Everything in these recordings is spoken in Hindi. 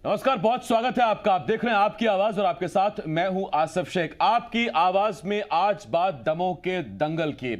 नमस्कार, बहुत स्वागत है आपका। आप देख रहे हैं आपकी आवाज और आपके साथ मैं हूं आसिफ शेख। आपकी आवाज में आज बात दमोह के दंगल की।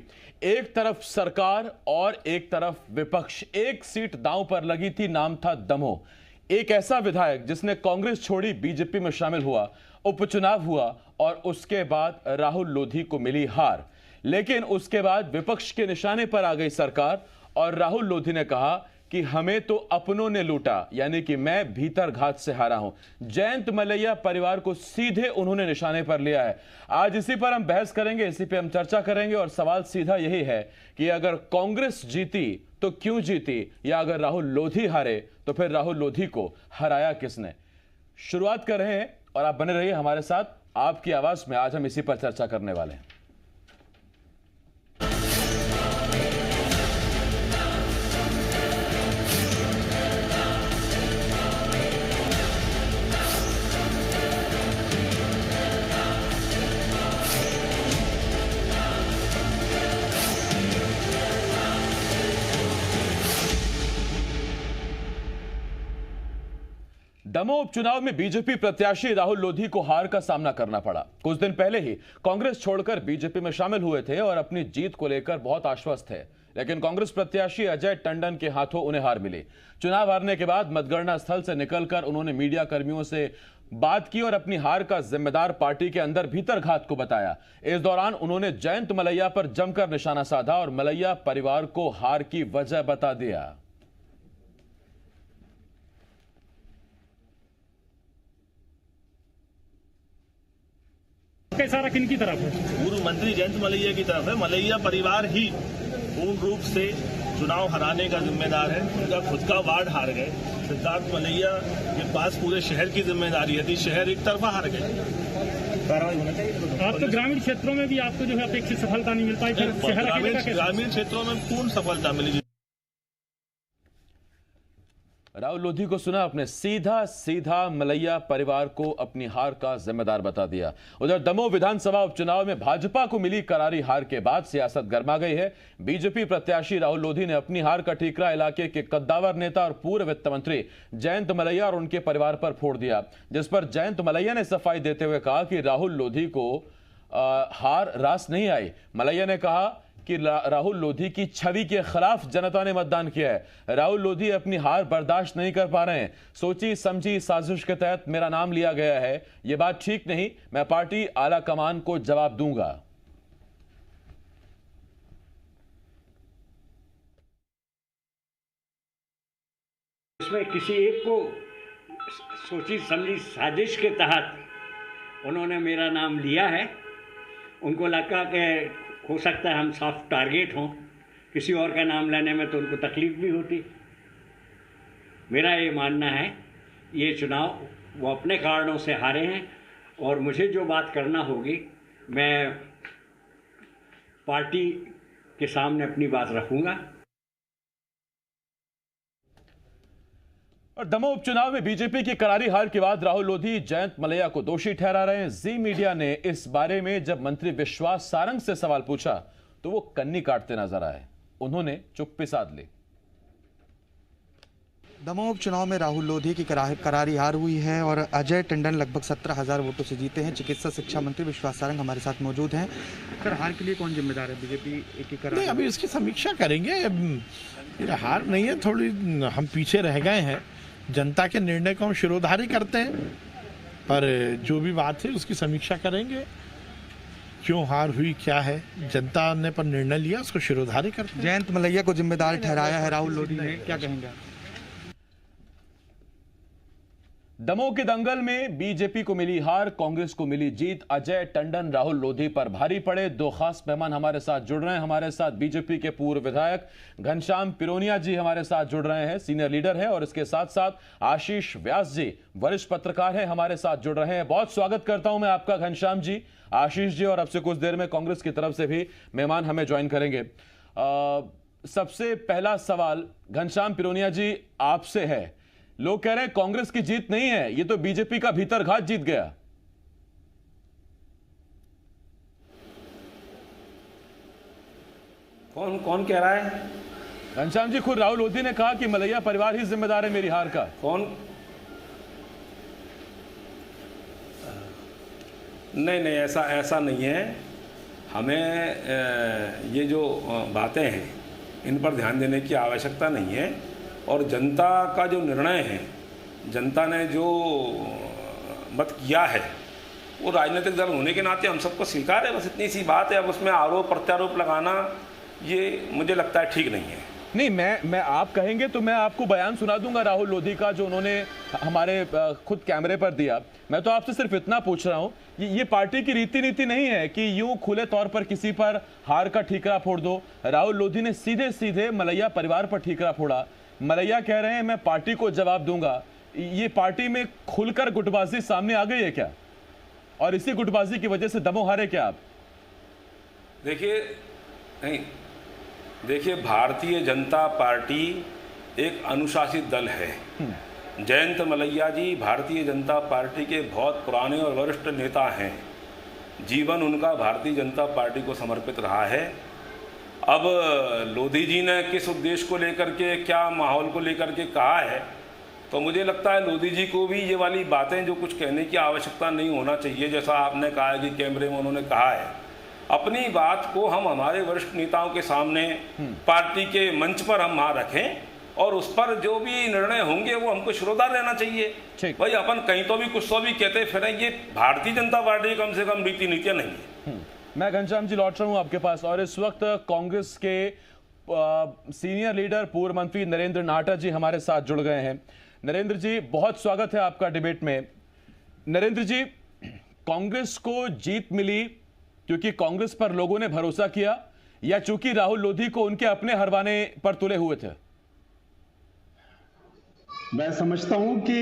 एक तरफ सरकार और एक तरफ विपक्ष। एक सीट दांव पर लगी थी, नाम था दमोह। एक ऐसा विधायक जिसने कांग्रेस छोड़ी, बीजेपी में शामिल हुआ, उपचुनाव हुआ और उसके बाद राहुल लोधी को मिली हार। लेकिन उसके बाद विपक्ष के निशाने पर आ गई सरकार और राहुल लोधी ने कहा कि हमें तो अपनों ने लूटा, यानी कि मैं भीतर घात से हारा हूं। जयंत मलैया परिवार को सीधे उन्होंने निशाने पर लिया है। आज इसी पर हम बहस करेंगे, इसी पे हम चर्चा करेंगे और सवाल सीधा यही है कि अगर कांग्रेस जीती तो क्यों जीती, या अगर राहुल लोधी हारे तो फिर राहुल लोधी को हराया किसने। शुरुआत कर रहे हैं और आप बने रहिए हमारे साथ आपकी आवाज में। आज हम इसी पर चर्चा करने वाले हैं। दमोह उपचुनाव में बीजेपी प्रत्याशी राहुल लोधी को हार का सामना करना पड़ा। कुछ दिन पहले ही कांग्रेस छोड़कर बीजेपी में शामिल हुए थे और अपनी जीत को लेकर बहुत आश्वस्त थे, लेकिन कांग्रेस प्रत्याशी अजय टंडन के हाथों उन्हें हार मिली। चुनाव हारने के बाद मतगणना स्थल से निकलकर उन्होंने मीडिया कर्मियों से बात की और अपनी हार का जिम्मेदार पार्टी के अंदर भीतर घात को बताया। इस दौरान उन्होंने जयंत मलैया पर जमकर निशाना साधा और मलैया परिवार को हार की वजह बता दिया। सारा किनकी तरफ है? पूर्व मंत्री जयंत मलैया की तरफ है। मलैया परिवार ही पूर्ण रूप से चुनाव हराने का जिम्मेदार है। उनका खुद का वार्ड हार गए। सिद्धार्थ मलैया के पास पूरे शहर की जिम्मेदारी है, शहर एक तरफा हार गए। कार्रवाई होना चाहिए। आप तो ग्रामीण क्षेत्रों में भी आपको जो है अपेक्षित सफलता नहीं मिल पाई, ग्रामीण क्षेत्रों में पूर्ण सफलता मिली। राहुल लोधी को सुना आपने, सीधा सीधा मलैया परिवार को अपनी हार का जिम्मेदार बता दिया। उधर दमोह विधानसभा उपचुनाव में भाजपा को मिली करारी हार के बाद सियासत गर्मा गई है। बीजेपी प्रत्याशी राहुल लोधी ने अपनी हार का ठीकरा इलाके के कद्दावर नेता और पूर्व वित्त मंत्री जयंत मलैया और उनके परिवार पर फोड़ दिया, जिस पर जयंत मलैया ने सफाई देते हुए कहा कि राहुल लोधी को हार रास नहीं आई। मलैया ने कहा कि राहुल लोधी की छवि के खिलाफ जनता ने मतदान किया है। राहुल लोधी अपनी हार बर्दाश्त नहीं कर पा रहे हैं। सोची समझी साजिश के तहत मेरा नाम लिया गया है, यह बात ठीक नहीं। मैं पार्टी आला कमान को जवाब दूंगा। इसमें किसी एक को सोची समझी साजिश के तहत उन्होंने मेरा नाम लिया है। उनको लगा कि हो सकता है हम सॉफ्ट टारगेट हों, किसी और का नाम लेने में तो उनको तकलीफ भी होती। मेरा ये मानना है ये चुनाव वो अपने कारणों से हारे हैं और मुझे जो बात करना होगी मैं पार्टी के सामने अपनी बात रखूंगा। और दमोह उपचुनाव में बीजेपी की करारी हार के बाद राहुल लोधी जयंत मलैया को दोषी ठहरा रहे हैं। जी मीडिया ने इस बारे में जब मंत्री विश्वास सारंग से सवाल पूछा तो वो कन्नी काटते नजर आए। उन्होंने चुप्पी साध ली। दमोह उपचुनाव में राहुल लोधी की करारी हार हुई है और अजय टंडन लगभग 17,000 वोटों से जीते हैं। चिकित्सा शिक्षा मंत्री विश्वास सारंग हमारे साथ मौजूद हैं। सर, हार के लिए कौन जिम्मेदार है? बीजेपी की करारी? नहीं, अभी इसकी समीक्षा करेंगे। हार नहीं है, थोड़ी हम पीछे रह गए हैं। जनता के निर्णय को हम शिरोधार्य करते हैं, पर जो भी बात है उसकी समीक्षा करेंगे। क्यों हार हुई, क्या है, जनता ने पर निर्णय लिया, उसको शिरोधार्य करते हैं। जयंत मलैया को जिम्मेदार ठहराया है राहुल लोधी ने, क्या कहेंगे? दमोह के दंगल में बीजेपी को मिली हार, कांग्रेस को मिली जीत। अजय टंडन राहुल लोधी पर भारी पड़े। दो खास मेहमान हमारे साथ जुड़ रहे हैं। हमारे साथ बीजेपी के पूर्व विधायक घनश्याम पिरोनिया जी हमारे साथ जुड़ रहे हैं, सीनियर लीडर हैं, और इसके साथ साथ आशीष व्यास जी वरिष्ठ पत्रकार हैं, हमारे साथ जुड़ रहे हैं। बहुत स्वागत करता हूं मैं आपका घनश्याम जी, आशीष जी, और अब से कुछ देर में कांग्रेस की तरफ से भी मेहमान हमें ज्वाइन करेंगे। सबसे पहला सवाल घनश्याम पिरोनिया जी आपसे है। लोग कह रहे हैं कांग्रेस की जीत नहीं है, ये तो बीजेपी का भीतरघात जीत गया। कौन कौन कह रहा है? घनश्याम जी, खुद राहुल लोधी ने कहा कि मलैया परिवार ही जिम्मेदार है मेरी हार का। कौन नहीं नहीं, ऐसा ऐसा नहीं है। हमें ये जो बातें हैं इन पर ध्यान देने की आवश्यकता नहीं है। और जनता का जो निर्णय है, जनता ने जो मत किया है, वो राजनीतिक दल होने के नाते हम सबको स्वीकार है। बस इतनी सी बात है। अब उसमें आरोप प्रत्यारोप लगाना ये मुझे लगता है ठीक नहीं है। नहीं, मैं आप कहेंगे तो मैं आपको बयान सुना दूंगा राहुल लोधी का, जो उन्होंने हमारे खुद कैमरे पर दिया। मैं तो आपसे सिर्फ इतना पूछ रहा हूं, ये पार्टी की रीति नीति नहीं है कि यूं खुले तौर पर किसी पर हार का ठीकरा फोड़ दो। राहुल लोधी ने सीधे सीधे मलैया परिवार पर ठीकरा फोड़ा। मलैया कह रहे हैं मैं पार्टी को जवाब दूंगा। ये पार्टी में खुलकर गुटबाजी सामने आ गई है क्या, और इसी गुटबाजी की वजह से दमोह हारे क्या आप? देखिए, भारतीय जनता पार्टी एक अनुशासित दल है। जयंत मलैया जी भारतीय जनता पार्टी के बहुत पुराने और वरिष्ठ नेता हैं। जीवन उनका भारतीय जनता पार्टी को समर्पित रहा है। अब लोधी जी ने किस उद्देश्य को लेकर के, क्या माहौल को लेकर के कहा है, तो मुझे लगता है लोधी जी को भी ये वाली बातें जो कुछ कहने की आवश्यकता नहीं होना चाहिए। जैसा आपने कहा है कि कैमरे में उन्होंने कहा है, अपनी बात को हम हमारे वरिष्ठ नेताओं के सामने पार्टी के मंच पर हम वहाँ रखें, और उस पर जो भी निर्णय होंगे वो हमको श्रोतार रहना चाहिए। भाई अपन कहीं तो भी कुछ तो भी कहते फिर, ये भारतीय जनता पार्टी कम से कम रीति नीतियाँ नहीं है। मैं घनश्याम जी लौट रहा हूँ आपके पास, और इस वक्त कांग्रेस के सीनियर लीडर पूर्व मंत्री नरेंद्र नाहटा जी हमारे साथ जुड़ गए हैं। नरेंद्र जी, बहुत स्वागत है आपका डिबेट में। नरेंद्र जी, कांग्रेस को जीत मिली क्योंकि कांग्रेस पर लोगों ने भरोसा किया, या चूंकि राहुल लोधी को उनके अपने हरवाने पर तुले हुए थे? मैं समझता हूं कि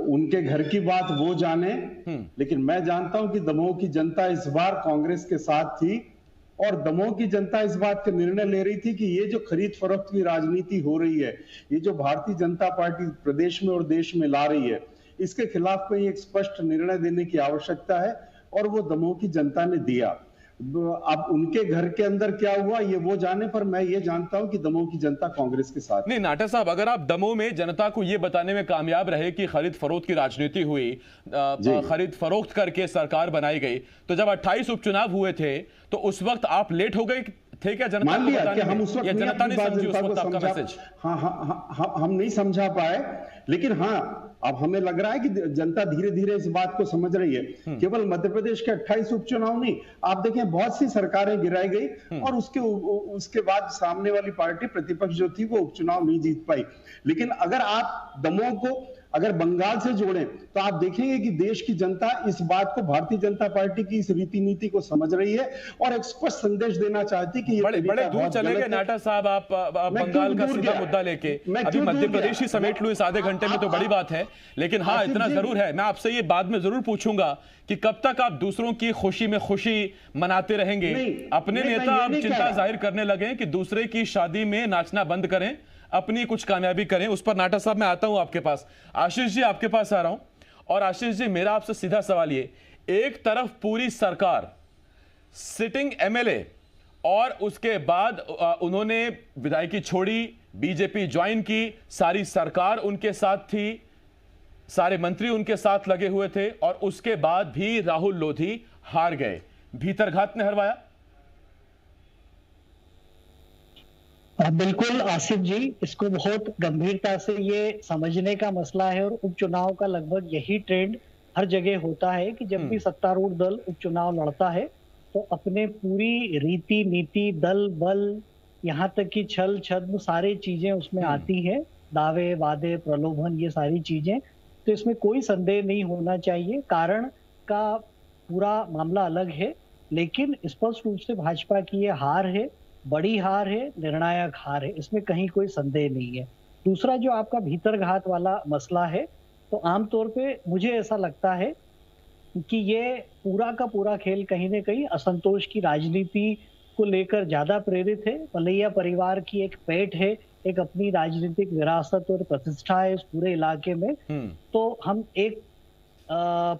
उनके घर की बात वो जाने, लेकिन मैं जानता हूं कि दमोह की जनता इस बार कांग्रेस के साथ थी, और दमोह की जनता इस बात का निर्णय ले रही थी कि ये जो खरीद फरोख्त की राजनीति हो रही है, ये जो भारतीय जनता पार्टी प्रदेश में और देश में ला रही है, इसके खिलाफ कोई एक स्पष्ट निर्णय देने की आवश्यकता है, और वो दमोह की जनता ने दिया। अब उनके घर के अंदर क्या हुआ ये वो जाने, पर मैं ये जानता हूं कि दमोह की जनता कांग्रेस के साथ। नहीं नाहटा साहब, अगर आप दमोह में जनता को ये बताने में कामयाब रहे कि खरीद फरोख्त की राजनीति हुई, खरीद फरोख्त करके सरकार बनाई गई, तो जब 28 उपचुनाव हुए थे तो उस वक्त आप लेट हो गए थे क्या जनता को बताने में? हम उस वक्त जनता नहीं समझी उस वक्त आपका मैसेज? हम नहीं समझा पाए, लेकिन हाँ अब हमें लग रहा है कि जनता धीरे धीरे इस बात को समझ रही है। केवल मध्य प्रदेश के 28 उपचुनाव नहीं, आप देखें बहुत सी सरकारें गिराई गई, और उसके बाद सामने वाली पार्टी प्रतिपक्ष जो थी वो उपचुनाव नहीं जीत पाई। लेकिन अगर आप दमोह को अगर बंगाल से जोड़ें तो आप देखेंगे कि देश की जनता इस बात को, भारतीय जनता पार्टी की इस रीति नीति को समझ रही है, और एक स्पष्ट संदेश देना चाहती है कि ये बड़े दूर चले गए नाहटा साहब आप बंगाल का सीधा मुद्दा लेके। अभी मध्य प्रदेश ही समेट लूं इस आधे घंटे में तो बड़ी बात है, लेकिन हाँ इतना जरूर है, मैं आपसे ये बाद में जरूर पूछूंगा कि कब तक आप दूसरों की खुशी में खुशी मनाते रहेंगे? अपने नेता आप चिंता जाहिर करने लगे कि दूसरे की शादी में नाचना बंद करें, अपनी कुछ कामयाबी करें। उस पर नाहटा साहब मैं आता हूं आपके पास। आशीष जी आपके पास आ रहा हूं, और आशीष जी मेरा आपसे सीधा सवाल ये, एक तरफ पूरी सरकार सिटिंग एमएलए, और उसके बाद उन्होंने विधायकी छोड़ी, बीजेपी ज्वाइन की, सारी सरकार उनके साथ थी, सारे मंत्री उनके साथ लगे हुए थे, और उसके बाद भी राहुल लोधी हार गए। भीतरघात ने हरवाया? बिल्कुल आसिफ जी, इसको बहुत गंभीरता से ये समझने का मसला है, और उपचुनाव का लगभग यही ट्रेंड हर जगह होता है कि जब भी सत्तारूढ़ दल उपचुनाव लड़ता है तो अपने पूरी रीति नीति, दल बल, यहाँ तक कि छल छद्म सारी चीजें उसमें आती है, दावे वादे प्रलोभन, ये सारी चीजें। तो इसमें कोई संदेह नहीं होना चाहिए, कारण का पूरा मामला अलग है, लेकिन स्पष्ट रूप से भाजपा की ये हार है, बड़ी हार है, निर्णायक हार है, इसमें कहीं कोई संदेह नहीं है। दूसरा जो आपका भीतरघात वाला मसला है, तो आमतौर पे मुझे ऐसा लगता है कि ये पूरा का पूरा खेल कहीं ना कहीं असंतोष की राजनीति को लेकर ज्यादा प्रेरित है। मलैया परिवार की एक पेट है, एक अपनी राजनीतिक विरासत और प्रतिष्ठा है इस पूरे इलाके में। तो हम एक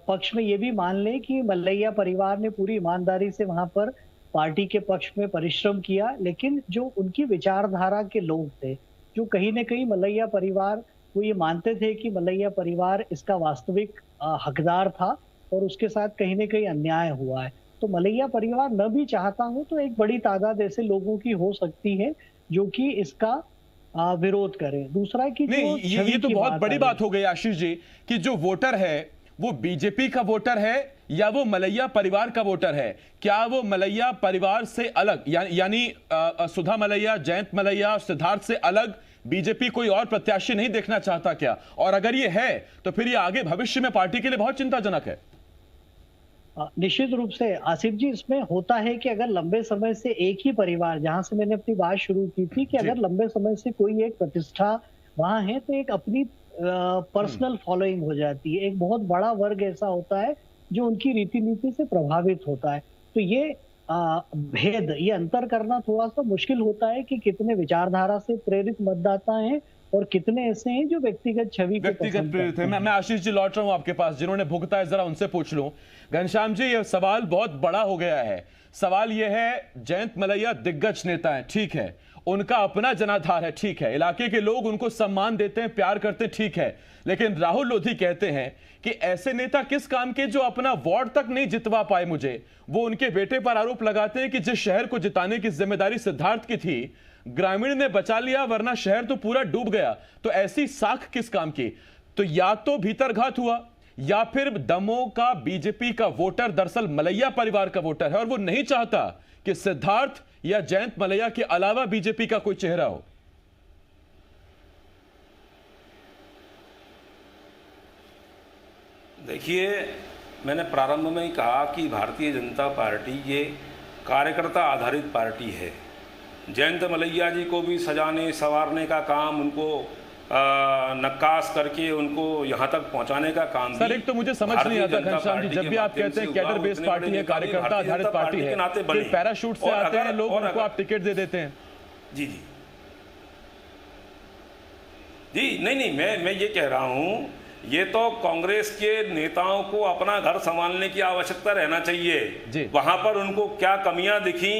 पक्ष में ये भी मान लें कि मलैया परिवार ने पूरी ईमानदारी से वहां पर पार्टी के पक्ष में परिश्रम किया, लेकिन जो उनकी विचारधारा के लोग थे, जो कहीं ना कहीं मलैया परिवार वो ये मानते थे कि मलैया परिवार इसका वास्तविक हकदार था, और उसके साथ कहीं ना कहीं अन्याय हुआ है। तो मलैया परिवार न भी चाहता हो तो एक बड़ी तादाद ऐसे लोगों की हो सकती है जो कि इसका विरोध करें। दूसरा कि नहीं, ये तो बहुत बड़ी बात हो गई आशीष जी कि जो वोटर है वो बीजेपी का वोटर है या वो मलैया परिवार का वोटर है। क्या वो मलैया परिवार से अलग यानी सुधा मलैया, जयंत मलैया, सिद्धार्थ से अलग बीजेपी कोई और प्रत्याशी नहीं देखना चाहता क्या? और अगर ये है तो फिर ये आगे भविष्य में पार्टी के लिए बहुत चिंताजनक है। निश्चित रूप से आसिफ जी, इसमें होता है कि अगर लंबे समय से एक ही परिवार, जहां से मैंने अपनी बात शुरू की थी कि अगर लंबे समय से कोई एक प्रतिष्ठा वहां है तो एक अपनी पर्सनल फॉलोइंग हो जाती है। एक बहुत बड़ा वर्ग ऐसा होता है जो उनकी रीति नीति से प्रभावित होता है। तो ये भेद, ये अंतर करना थोड़ा सा मुश्किल होता है कि कितने विचारधारा से प्रेरित मतदाता हैं और कितने ऐसे हैं जो व्यक्तिगत छवि को पसंद प्रेरित करते है। हैं। मैं आशीष जी लौट रहा हूं आपके पास, जिन्होंने भुगता है जरा उनसे पूछ लूं। घनश्याम जी, ये सवाल बहुत बड़ा हो गया है। सवाल यह है, जयंत मलैया दिग्गज नेता है, ठीक है, उनका अपना जनाधार है, ठीक है, इलाके के लोग उनको सम्मान देते हैं, प्यार करते हैं, ठीक है, लेकिन राहुल लोधी कहते हैं कि ऐसे नेता किस काम के जो अपना वार्ड तक नहीं जितवा पाए मुझे। वो उनके बेटे पर आरोप लगाते हैं कि जिस शहर को जिताने की जिम्मेदारी सिद्धार्थ की थी, ग्रामीण ने बचा लिया, वरना शहर तो पूरा डूब गया। तो ऐसी साख किस काम की? तो या तो भीतरघात हुआ या फिर दमोह का बीजेपी का वोटर दरअसल मलैया परिवार का वोटर है और वो नहीं चाहता कि सिद्धार्थ या जयंत मलैया के अलावा बीजेपी का कोई चेहरा हो। देखिए, मैंने प्रारंभ में ही कहा कि भारतीय जनता पार्टी ये कार्यकर्ता आधारित पार्टी है। जयंत मलैया जी को भी सजाने संवारने का काम, उनको नक्काश करके उनको यहां तक पहुंचाने का काम सर, एक तो मुझे समझ नहीं आता घनश्याम जी, जब भी आप कहते हैं कैडर बेस्ड पार्टी है, कार्यकर्ता आधारित पार्टी है, फिर पैराशूट से आते हैं लोग, उनको आप टिकट दे देते हैं। जी जी जी, नहीं, मैं ये कह रहा हूं, ये तो कांग्रेस के नेताओं को अपना घर संभालने की आवश्यकता रहना चाहिए। वहां पर उनको क्या कमियां दिखी,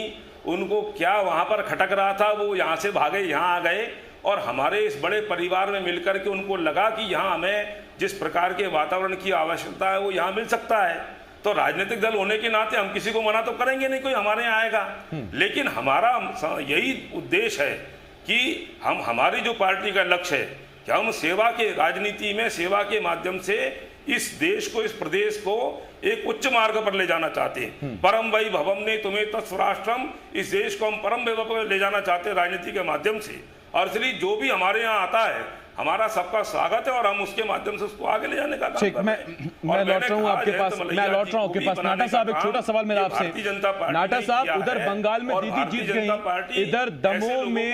उनको क्या वहां पर खटक रहा था, वो यहां से भागे यहां आ गए और हमारे इस बड़े परिवार में मिलकर के उनको लगा कि यहाँ हमें जिस प्रकार के वातावरण की आवश्यकता है वो यहाँ मिल सकता है। तो राजनीतिक दल होने के नाते हम किसी को मना तो करेंगे नहीं, कोई हमारे यहाँ आएगा, लेकिन हमारा यही उद्देश्य है कि हमारी जो पार्टी का लक्ष्य है कि हम सेवा के राजनीति में सेवा के माध्यम से इस देश को, इस प्रदेश को एक उच्च मार्ग पर ले जाना चाहते हैं। परम वै भवम ने तुम्हें तत्स्वराष्ट्रम, इस देश को हम परम वैभव पर ले जाना चाहते हैं राजनीति के माध्यम से। और इसलिए जो भी हमारे यहाँ आता है, हमारा सबका स्वागत है और हम उसके माध्यम से उसको आगे ले जाने का काम करते हैं। मैं लौट रहा हूँ आपके पास, नाटा साहब एक छोटा सवाल मेरा आपसे। नाटा साहब, उधर बंगाल में दीदी जीत गई, इधर दमोह में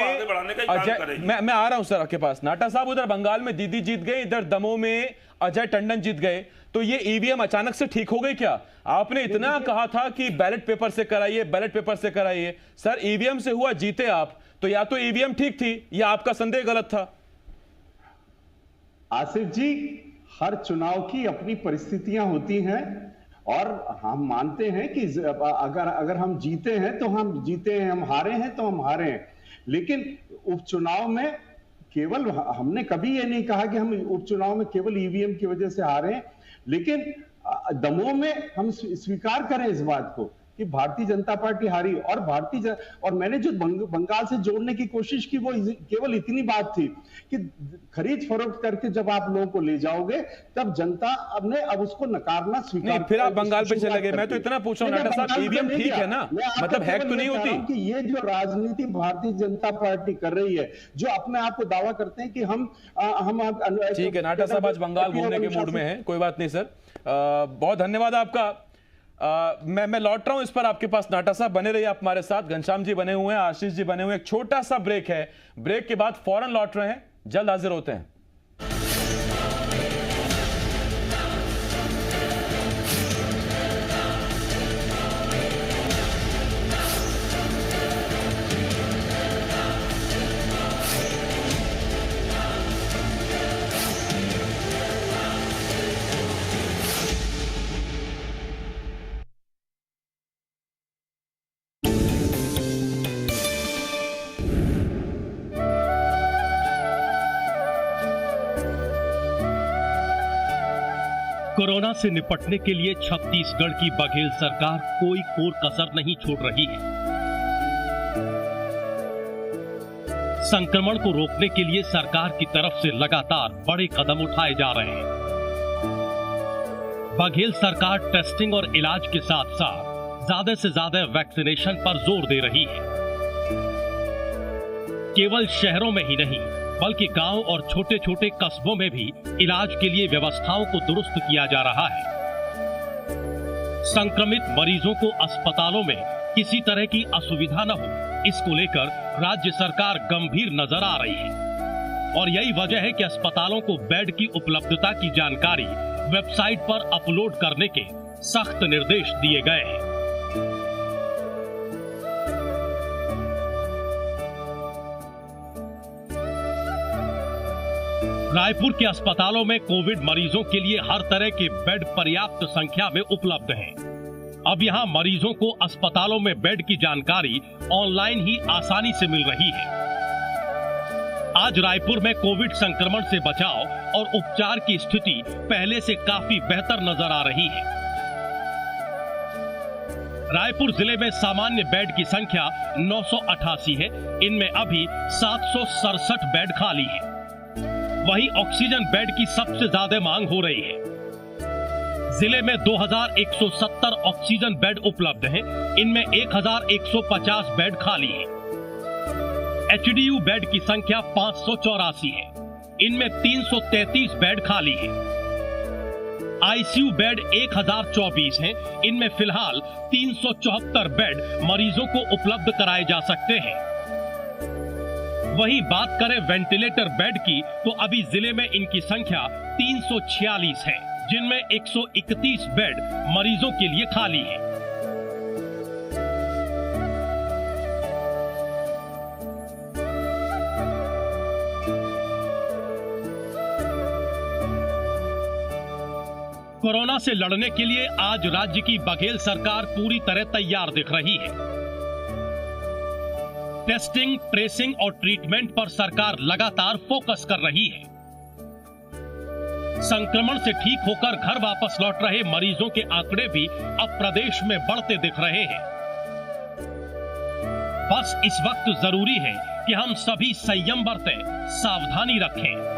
अजय, मैं आ रहा हूँ सर आपके पास। नाटा साहब, उधर बंगाल में दीदी जीत गई, इधर दमोह में अजय टंडन जीत गए, तो ये ईवीएम अचानक से ठीक हो गई क्या? आपने इतना कहा था कि बैलेट पेपर से कराइए, बैलेट पेपर से कराइए। सर, ईवीएम से हुआ, जीते आप, तो या तो ईवीएम ठीक थी या आपका संदेह गलत था। आसिफ जी, हर चुनाव की अपनी परिस्थितियां होती हैं और हम मानते हैं कि अगर हम जीते हैं तो हम जीते हैं, हम हारे हैं तो हम हारे हैं, लेकिन उपचुनाव में केवल हमने कभी ये नहीं कहा कि हम उपचुनाव में केवल ईवीएम की वजह से हारे हैं, लेकिन दमोह में हम स्वीकार करें इस बात को कि भारतीय जनता पार्टी हारी। और मैंने जो बंगाल से जोड़ने की कोशिश की वो केवल इतनी बात थी कि खरीद फरोख्त करके जब आप लोगों को ले जाओगे तब जनता अब उसको नकारना स्वीकार नहीं, फिर आप बंगाल पे चले गए। मैं तो इतना पूछ रहा हूं नाटा साहब, ईवीएम ठीक है ना, मतलब हैक तो नहीं होती कि ये जो राजनीति भारतीय जनता पार्टी कर रही है, जो अपने आप को दावा करते हैं कि हम ठीक है। नाटा साहब आज बंगाल घूमने के मूड में है, कोई बात नहीं सर, बहुत धन्यवाद आपका। मैं लौट रहा हूं इस पर आपके पास। नाटा साहब बने रहिए आप हमारे साथ, घनश्याम जी बने हुए हैं, आशीष जी बने हुए हैं। एक छोटा सा ब्रेक है, ब्रेक के बाद फौरन लौट रहे हैं, जल्द हाजिर होते हैं। कोरोना से निपटने के लिए छत्तीसगढ़ की बघेल सरकार कोई कोर कसर नहीं छोड़ रही है। संक्रमण को रोकने के लिए सरकार की तरफ से लगातार बड़े कदम उठाए जा रहे हैं। बघेल सरकार टेस्टिंग और इलाज के साथ साथ ज्यादा से ज्यादा वैक्सीनेशन पर जोर दे रही है। केवल शहरों में ही नहीं बल्कि गांव और छोटे छोटे कस्बों में भी इलाज के लिए व्यवस्थाओं को दुरुस्त किया जा रहा है। संक्रमित मरीजों को अस्पतालों में किसी तरह की असुविधा न हो, इसको लेकर राज्य सरकार गंभीर नजर आ रही है और यही वजह है कि अस्पतालों को बेड की उपलब्धता की जानकारी वेबसाइट पर अपलोड करने के सख्त निर्देश दिए गए हैं। रायपुर के अस्पतालों में कोविड मरीजों के लिए हर तरह के बेड पर्याप्त संख्या में उपलब्ध हैं। अब यहां मरीजों को अस्पतालों में बेड की जानकारी ऑनलाइन ही आसानी से मिल रही है। आज रायपुर में कोविड संक्रमण से बचाव और उपचार की स्थिति पहले से काफी बेहतर नजर आ रही है। रायपुर जिले में सामान्य बेड की संख्या 988 है। इनमें अभी 767 बेड खाली है। वहीं ऑक्सीजन बेड की सबसे ज्यादा मांग हो रही है। जिले में 2170 ऑक्सीजन बेड उपलब्ध हैं। इनमें 1150 बेड खाली हैं। एचडीयू बेड की संख्या 584 है। इनमें 333 बेड खाली हैं। आईसीयू बेड 1024 हैं। इनमें फिलहाल 374 बेड मरीजों को उपलब्ध कराए जा सकते हैं। वहीं बात करें वेंटिलेटर बेड की तो अभी जिले में इनकी संख्या 346 है, जिनमें 131 बेड मरीजों के लिए खाली है। कोरोना से लड़ने के लिए आज राज्य की बघेल सरकार पूरी तरह तैयार दिख रही है। टेस्टिंग, ट्रेसिंग और ट्रीटमेंट पर सरकार लगातार फोकस कर रही है। संक्रमण से ठीक होकर घर वापस लौट रहे मरीजों के आंकड़े भी अब प्रदेश में बढ़ते दिख रहे हैं। बस इस वक्त जरूरी है कि हम सभी संयम बरतें, सावधानी रखें।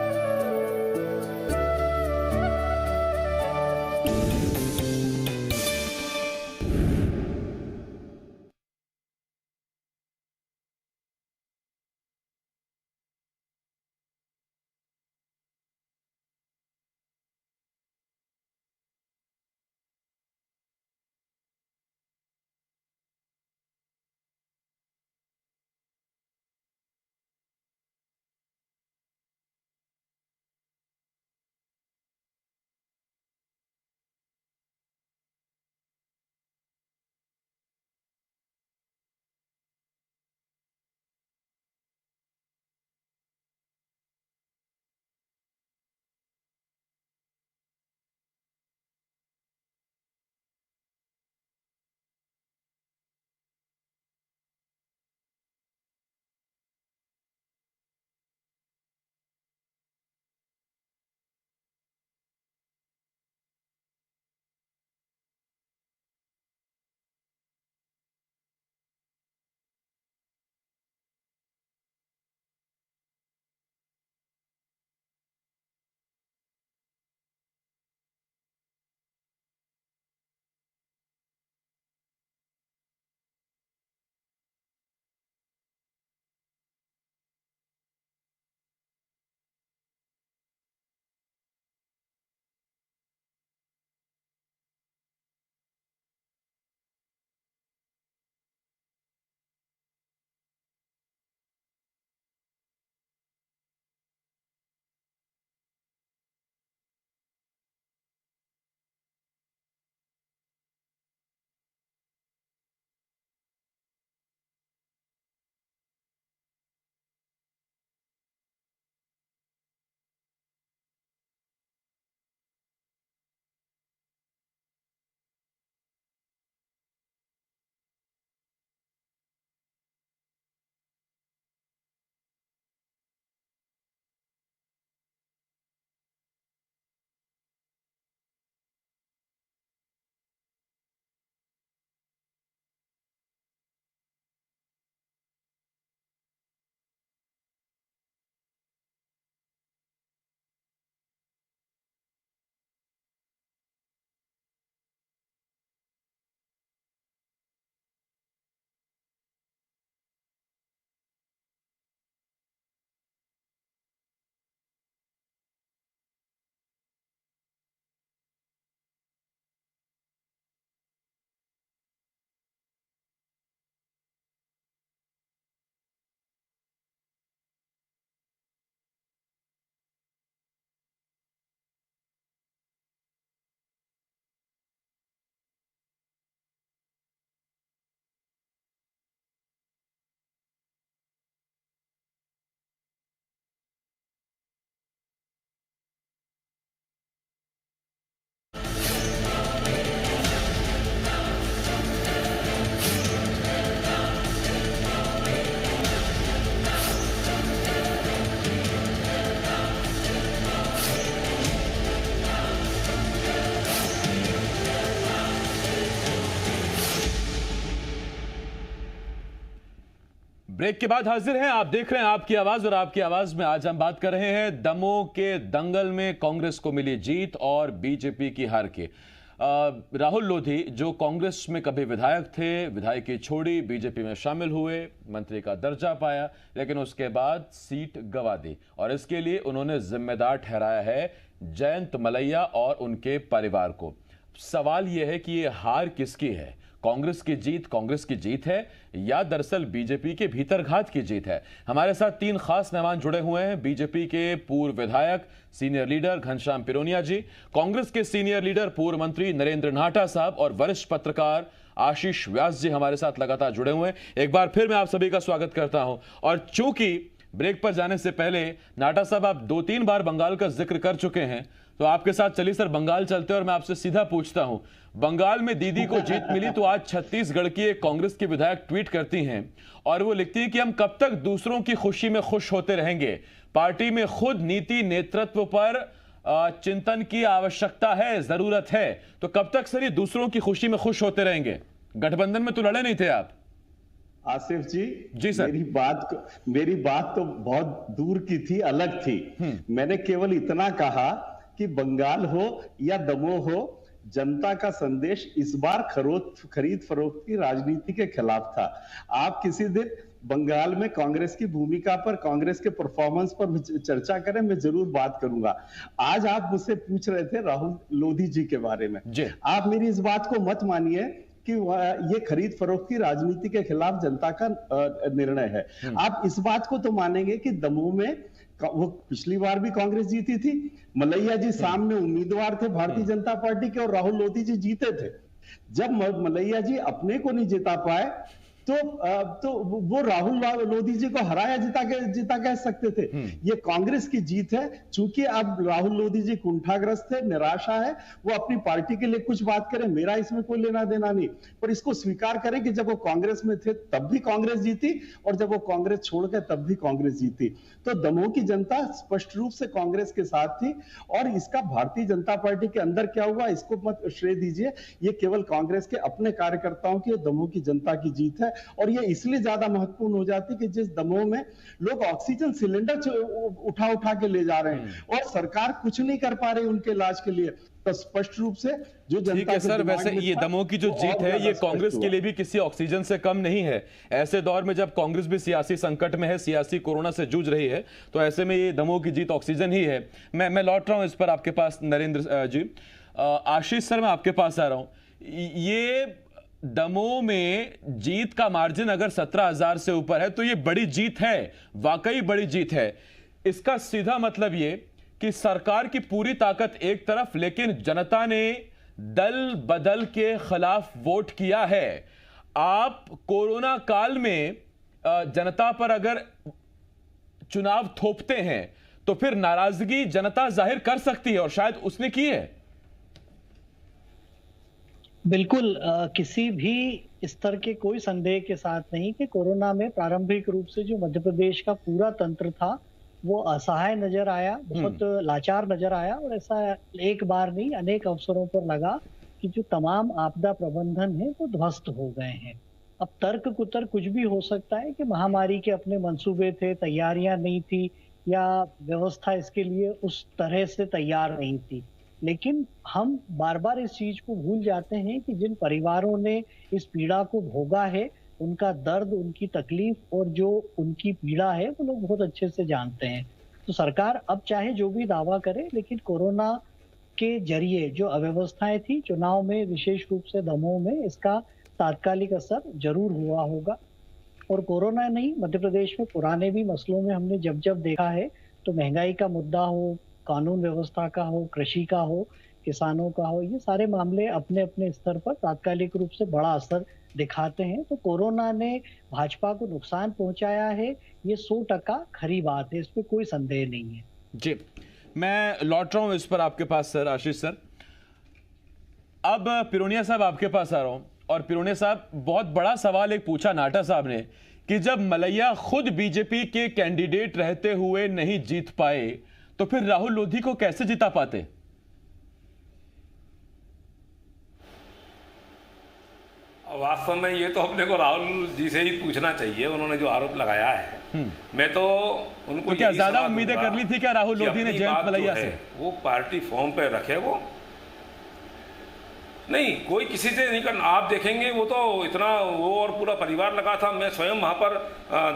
ब्रेक के बाद हाजिर हैं। आप देख रहे हैं आपकी आवाज, और आपकी आवाज में आज हम बात कर रहे हैं दमोह के दंगल में कांग्रेस को मिली जीत और बीजेपी की हार की। राहुल लोधी जो कांग्रेस में कभी विधायक थे, विधायकी छोड़ी, बीजेपी में शामिल हुए, मंत्री का दर्जा पाया, लेकिन उसके बाद सीट गंवा दी और इसके लिए उन्होंने जिम्मेदार ठहराया है जयंत मलैया और उनके परिवार को। सवाल यह है कि ये हार किसकी है? कांग्रेस की जीत है या दरअसल बीजेपी के भीतरघात की जीत है? हमारे साथ 3 खास मेहमान जुड़े हुए हैं। बीजेपी के पूर्व विधायक सीनियर लीडर घनश्याम पिरोनिया जी, कांग्रेस के सीनियर लीडर पूर्व मंत्री नरेंद्र नाहटा साहब और वरिष्ठ पत्रकार आशीष व्यास जी हमारे साथ लगातार जुड़े हुए हैं। एक बार फिर मैं आप सभी का स्वागत करता हूं। और चूंकि ब्रेक पर जाने से पहले नाहटा साहब आप 2-3 बार बंगाल का जिक्र कर चुके हैं, तो आपके साथ चलिए सर बंगाल चलते हैं और मैं आपसे सीधा पूछता हूं, बंगाल में दीदी को जीत मिली तो आज छत्तीसगढ़ की एक कांग्रेस की विधायक ट्वीट करती हैं और वो लिखती है कि हम कब तक दूसरों की खुशी में खुश होते रहेंगे? पार्टी में खुद नीति नेतृत्व पर चिंतन की आवश्यकता है, जरूरत है। तो कब तक सर ये दूसरों की खुशी में खुश होते रहेंगे? गठबंधन में तो लड़े नहीं थे आप। आसिफ जी सर, मेरी बात तो बहुत दूर की थी, अलग थी। मैंने केवल इतना कहा कि बंगाल हो या दमोह हो, जनता का संदेश इस बार खरीद फरोख्त की राजनीति के खिलाफ था। आप किसी दिन बंगाल में कांग्रेस की भूमिका पर, कांग्रेस के परफॉर्मेंस पर चर्चा करें, मैं जरूर बात करूंगा। आज आप मुझसे पूछ रहे थे राहुल लोधी जी के बारे में। आप मेरी इस बात को मत मानिए कि ये खरीद फरोख्त की राजनीति के खिलाफ जनता का निर्णय है। आप इस बात को तो मानेंगे कि दमोह में वो पिछली बार भी कांग्रेस जीती थी, मलैया जी सामने उम्मीदवार थे भारतीय जनता पार्टी के और राहुल लोधी जी जीते थे। जब मलैया जी अपने को नहीं जिता पाए तो वो राहुल लोधी जी को हराया जीता कह सकते थे। ये कांग्रेस की जीत है। चूंकि अब राहुल लोधी जी कुंठाग्रस्त है, निराशा है, वो अपनी पार्टी के लिए कुछ बात करें, मेरा इसमें कोई लेना देना नहीं, पर इसको स्वीकार करें कि जब वो कांग्रेस में थे तब भी कांग्रेस जीती और जब वो कांग्रेस छोड़ गए तब भी कांग्रेस जीती। तो दमोह की जनता स्पष्ट रूप से कांग्रेस के साथ थी और इसका भारतीय जनता पार्टी के अंदर क्या हुआ इसको मत श्रेय दीजिए। ये केवल कांग्रेस के अपने कार्यकर्ताओं की और दमोह की जनता की जीत है। और ये इसलिए ज्यादा महत्वपूर्ण हो जाती है कि जिस दमोह में लोग ऑक्सीजन सिलेंडर उठा के ले जा रहे हैं और सरकार कुछ नहीं कर पा रही उनके इलाज के लिए, तो स्पष्ट रूप से जो जनता ठीक है सर, वैसे ये दमोह की जो जीत है ये कांग्रेस के लिए भी किसी ऑक्सीजन से कम नहीं है। ऐसे दौर में जब कांग्रेस भी सियासी संकट में है, सियासी कोरोना से जूझ रही है, तो ऐसे में ये दमोह की जीत ऑक्सीजन ही है। मैं लौट रहा हूं इस पर आपके पास नरेंद्र जी। आशीष सर मैं आपके पास आ रहा हूं। ये दमोह में जीत का मार्जिन अगर 17,000 से ऊपर है तो ये बड़ी जीत है, वाकई बड़ी जीत है। इसका सीधा मतलब ये कि सरकार की पूरी ताकत एक तरफ, लेकिन जनता ने दल बदल के खिलाफ वोट किया है। आप कोरोना काल में जनता पर अगर चुनाव थोपते हैं तो फिर नाराजगी जनता जाहिर कर सकती है और शायद उसने की है। बिल्कुल, किसी भी स्तर के कोई संदेह के साथ नहीं कि कोरोना में प्रारंभिक रूप से जो मध्य प्रदेश का पूरा तंत्र था वो असहाय नजर आया, बहुत लाचार नजर आया और ऐसा एक बार नहीं अनेक अवसरों पर लगा कि जो तमाम आपदा प्रबंधन है वो ध्वस्त हो गए हैं। अब तर्क कुतर्क कुछ भी हो सकता है कि महामारी के अपने मंसूबे थे, तैयारियां नहीं थी या व्यवस्था इसके लिए उस तरह से तैयार नहीं थी, लेकिन हम बार बार इस चीज को भूल जाते हैं कि जिन परिवारों ने इस पीड़ा को भोगा है उनका दर्द, उनकी तकलीफ और जो उनकी पीड़ा है वो लोग बहुत अच्छे से जानते हैं। तो सरकार अब चाहे जो भी दावा करे, लेकिन कोरोना के जरिए जो अव्यवस्थाएं थी चुनाव में, विशेष रूप से दमोह में, इसका तात्कालिक असर जरूर हुआ होगा। और कोरोना नहीं, मध्य प्रदेश में पुराने भी मसलों में हमने जब जब देखा है तो महंगाई का मुद्दा हो, कानून व्यवस्था का हो, कृषि का हो, किसानों का हो, ये सारे मामले अपने अपने स्तर पर तात्कालिक रूप से बड़ा असर दिखाते हैं। तो कोरोना ने भाजपा को नुकसान पहुंचाया है, ये 100% खरी बात है, इसमें कोई संदेह नहीं है। जी, मैं लौट रहा हूं इस पर आपके पास सर, आशीष सर। अब पिरोनिया साहब आपके पास आ रहा हूं और पिरोनिया साहब बहुत बड़ा सवाल एक पूछा नाहटा साहब ने कि जब मलैया खुद बीजेपी के कैंडिडेट रहते हुए नहीं जीत पाए तो फिर राहुल लोधी को कैसे जिता पाते? वास्तव में ये तो अपने को राहुल जी से ही पूछना चाहिए, उन्होंने जो आरोप लगाया है। मैं तो उनको तो क्या ज्यादा उम्मीदें कर ली थी क्या राहुल लोधी ने जयंत मलैया से? वो पार्टी फॉर्म पे रखे, वो नहीं कोई किसी से नहीं करना। आप देखेंगे वो तो इतना वो और पूरा परिवार लगा था। मैं स्वयं वहाँ पर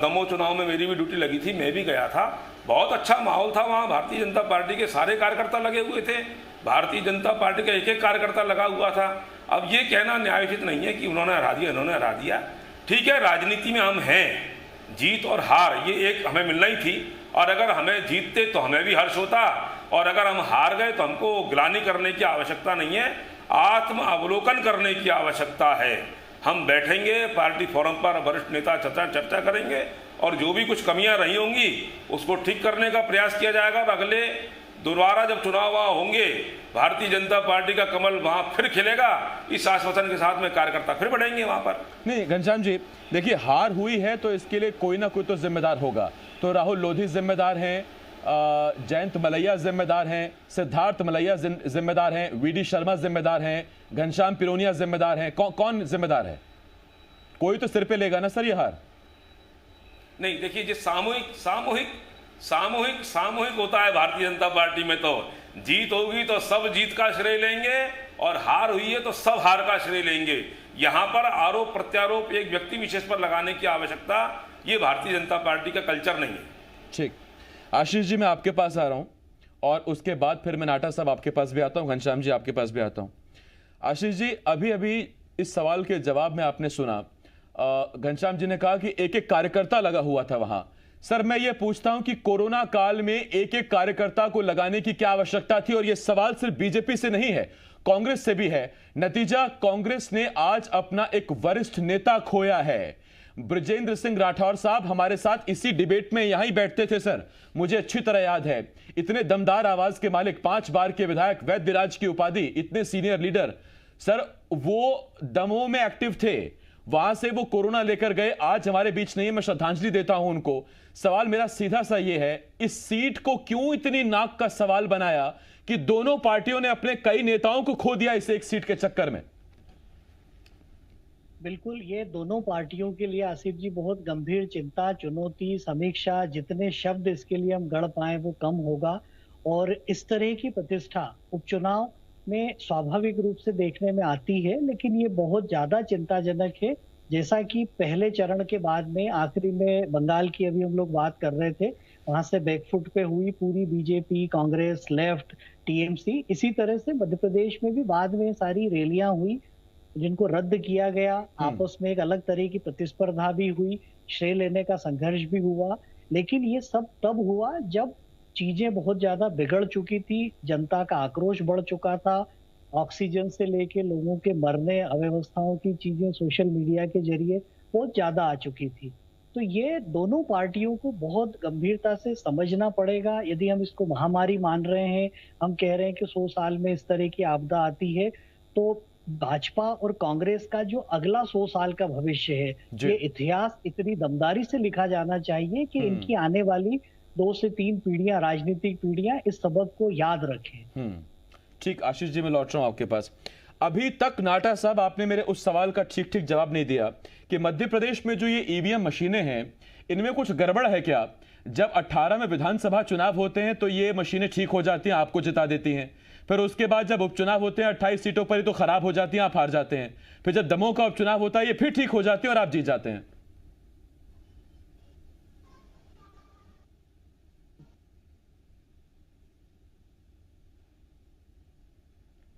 दमोह चुनाव में मेरी भी ड्यूटी लगी थी, मैं भी गया था। बहुत अच्छा माहौल था वहाँ। भारतीय जनता पार्टी के सारे कार्यकर्ता लगे हुए थे, भारतीय जनता पार्टी का एक एक कार्यकर्ता लगा हुआ था। अब ये कहना न्यायोचित नहीं है कि उन्होंने हरा दिया, इन्होंने हरा दिया। ठीक है, राजनीति में हम हैं, जीत और हार ये एक हमें मिलना ही थी। और अगर हमें जीतते तो हमें भी हर्ष होता, और अगर हम हार गए तो हमको ग्लानि करने की आवश्यकता नहीं है, आत्म अवलोकन करने की आवश्यकता है। हम बैठेंगे पार्टी फोरम पर, वरिष्ठ नेता चर्चा करेंगे, और जो भी कुछ कमियां रही होंगी उसको ठीक करने का प्रयास किया जाएगा। और अगले दोबारा जब चुनाव वहाँ होंगे, भारतीय जनता पार्टी का कमल वहाँ फिर खिलेगा। इस आश्वासन के साथ में कार्यकर्ता फिर बढ़ेंगे वहाँ पर। नहीं घनश्याम जी, देखिए हार हुई है तो इसके लिए कोई ना कोई तो जिम्मेदार होगा। तो राहुल लोधी जिम्मेदार हैं, जयंत मलैया जिम्मेदार हैं, सिद्धार्थ मलैया जिम्मेदार हैं, वीडी शर्मा जिम्मेदार हैं, घनश्याम पिरोनिया जिम्मेदार हैं। कौन जिम्मेदार है? कोई तो सिर पे लेगा ना सर ये हार। नहीं देखिए, जो सामूहिक होता है भारतीय जनता पार्टी में, तो जीत होगी तो सब जीत का श्रेय लेंगे, और हार हुई है तो सब हार का श्रेय लेंगे। यहां पर आरोप प्रत्यारोप एक व्यक्ति विशेष पर लगाने की आवश्यकता, ये भारतीय जनता पार्टी का कल्चर नहीं है। ठीक, आशीष जी मैं आपके पास आ रहा हूं, और उसके बाद फिर मैं नाटा साहब आपके पास भी आता हूं, घनश्याम जी आपके पास भी आता हूं। आशीष जी, अभी इस सवाल के जवाब में आपने सुना, घनश्याम जी ने कहा कि एक एक कार्यकर्ता लगा हुआ था वहां। सर मैं ये पूछता हूं कि कोरोना काल में एक एक कार्यकर्ता को लगाने की क्या आवश्यकता थी? और ये सवाल सिर्फ बीजेपी से नहीं है, कांग्रेस से भी है। नतीजा, कांग्रेस ने आज अपना एक वरिष्ठ नेता खोया है। बृजेंद्र सिंह राठौर साहब हमारे साथ इसी डिबेट में यहां ही बैठते थे सर, मुझे अच्छी तरह याद है। इतने दमदार आवाज के मालिक, 5 बार के विधायक, वैद्यराज की उपाधि, इतने सीनियर लीडर सर, वो दमोह में एक्टिव थे, वहां से वो कोरोना लेकर गए, आज हमारे बीच नहीं है। मैं श्रद्धांजलि देता हूं उनको। सवाल मेरा सीधा सा ये है, इस सीट को क्यों इतनी नाक का सवाल बनाया कि दोनों पार्टियों ने अपने कई नेताओं को खो दिया इस एक सीट के चक्कर में? बिल्कुल, ये दोनों पार्टियों के लिए आसिफ जी बहुत गंभीर चिंता, चुनौती, समीक्षा, जितने शब्द इसके लिए हम गढ़ पाए वो कम होगा। और इस तरह की प्रतिष्ठा उपचुनाव में स्वाभाविक रूप से देखने में आती है, लेकिन ये बहुत ज्यादा चिंताजनक है। जैसा कि पहले चरण के बाद में आखिरी में बंगाल की अभी हम लोग बात कर रहे थे, वहां से बैकफुट पे हुई पूरी बीजेपी, कांग्रेस, लेफ्ट, टीएमसी। इसी तरह से मध्य प्रदेश में भी बाद में सारी रैलियां हुई जिनको रद्द किया गया, आपस में एक अलग तरह की प्रतिस्पर्धा भी हुई, श्रेय लेने का संघर्ष भी हुआ। लेकिन ये सब तब हुआ जब चीजें बहुत ज्यादा बिगड़ चुकी थी, जनता का आक्रोश बढ़ चुका था, ऑक्सीजन से लेके लोगों के मरने, अव्यवस्थाओं की चीजें सोशल मीडिया के जरिए बहुत ज्यादा आ चुकी थी। तो ये दोनों पार्टियों को बहुत गंभीरता से समझना पड़ेगा। यदि हम इसको महामारी मान रहे हैं, हम कह रहे हैं कि 100 साल में इस तरह की आपदा आती है, तो भाजपा और कांग्रेस का जो अगला 100 साल का भविष्य है, ये इतिहास इतनी दमदारी से लिखा जाना चाहिए कि इनकी आने वाली 2 से 3 पीढ़ियां, राजनीतिक पीढ़ियां इस सबक को याद रखें। ठीक, आशीष जी मैं लौट रहा हूं आपके पास। अभी तक नाटा साहब आपने मेरे उस सवाल का ठीक जवाब नहीं दिया कि मध्य प्रदेश में जो ये ईवीएम मशीनें हैं, इनमें कुछ गड़बड़ है क्या? जब 18 में विधानसभा चुनाव होते हैं तो ये मशीनें ठीक हो जाती हैं, आपको जिता देती हैं। फिर उसके बाद जब उपचुनाव होते हैं 28 सीटों पर ही तो खराब हो जाती हैं, आप हार जाते हैं। फिर जब दमोह का उपचुनाव होता है ये फिर ठीक हो जाती है और आप जीत जाते हैं।